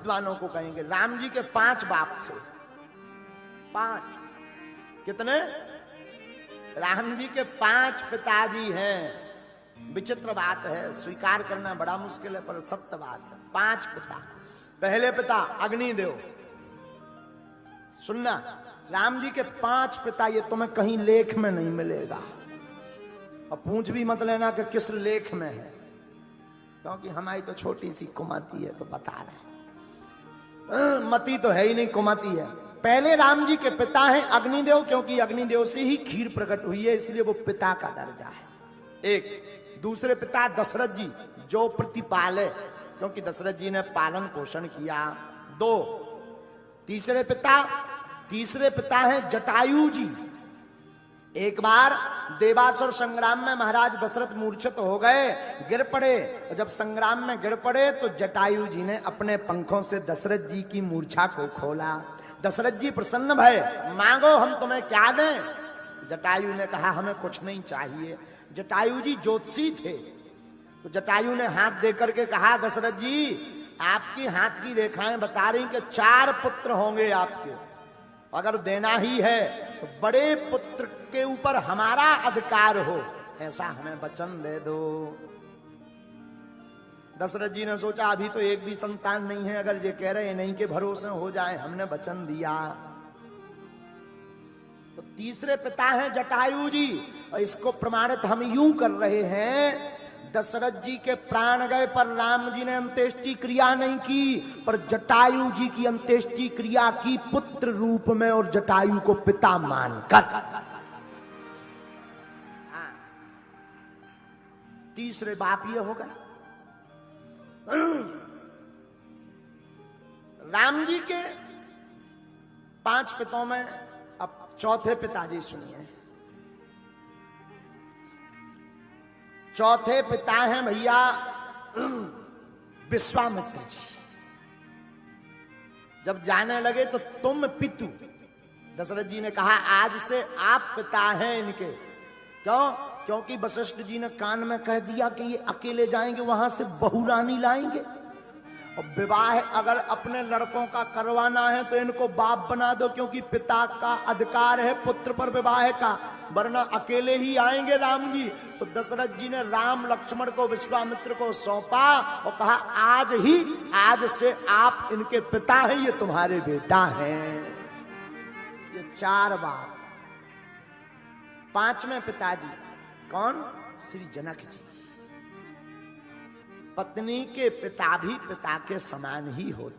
विद्वानों को कहेंगे। राम जी के 5 बाप थे। 5 कितने? राम जी के 5 पिताजी हैं। विचित्र बात है, स्वीकार करना बड़ा मुश्किल है, पर सत्य बात है। 5 पिता। पहले पिता अग्निदेव। सुनना, राम जी के 5 पिता, ये तुम्हें कहीं लेख में नहीं मिलेगा। और पूछ भी मत लेना कि किस लेख में है, क्योंकि हमारी तो छोटी सी कुमति है, तो बता रहे। मती तो है ही नहीं, कुमति है। पहले राम जी के पिता हैं अग्निदेव, क्योंकि अग्निदेव से ही खीर प्रकट हुई है, इसलिए वो पिता का दर्जा है। एक। दूसरे पिता दशरथ जी, जो प्रतिपाले, क्योंकि दशरथ जी ने पालन पोषण किया। 2। तीसरे पिता हैं जटायु जी। एक बार देवासुर संग्राम में महाराज दशरथ मूर्छित हो गए, गिर पड़े। और जब संग्राम में गिर पड़े तो जटायु जी ने अपने पंखों से दशरथ जी की मूर्छा को खोला। दशरथ जी प्रसन्न भय, मांगो हम तुम्हें क्या दें। जटायु ने कहा हमें कुछ नहीं चाहिए। जटायु जी ज्योतिषी थे, तो जटायु ने हाथ देकर के कहा दशरथ जी, आपकी हाथ की रेखाएं बता रही कि 4 पुत्र होंगे आपके। अगर देना ही है तो बड़े पुत्र के ऊपर हमारा अधिकार हो, ऐसा हमें वचन दे दो। दशरथ जी ने सोचा अभी तो एक भी संतान नहीं है, अगर ये कह रहे नहीं के भरोसे हो जाए, हमने वचन दिया। तो तीसरे पिता हैं जटायु जी, और इसको प्रमाणित हम यूं कर रहे हैं, दशरथ जी के प्राण गए पर राम जी ने अंत्येष्टि क्रिया नहीं की, पर जटायु जी की अंत्येष्टि क्रिया की पुत्र रूप में, और जटायु को पिता मानकर। तीसरे बाप ये हो गए। राम जी के 5 पिताओं में अब चौथे पिताजी सुनिए। चौथे पिता हैं भैया विश्वामित्र जी। जब जाने लगे तो तुम पितु, दशरथ जी ने कहा आज से आप पिता हैं इनके। क्यों? क्योंकि वशिष्ठ जी ने कान में कह दिया कि ये अकेले जाएंगे, वहां से बहू रानी लाएंगे, और विवाह अगर अपने लड़कों का करवाना है तो इनको बाप बना दो, क्योंकि पिता का अधिकार है पुत्र पर विवाह का, वरना अकेले ही आएंगे राम जी। तो दशरथ जी ने राम लक्ष्मण को विश्वामित्र को सौंपा और कहा आज से आप इनके पिता हैं, ये तुम्हारे बेटा हैं। ये 4 बाप। 5वें पिताजी कौन? श्री जनक जी। पत्नी के पिता भी पिता के समान ही होते।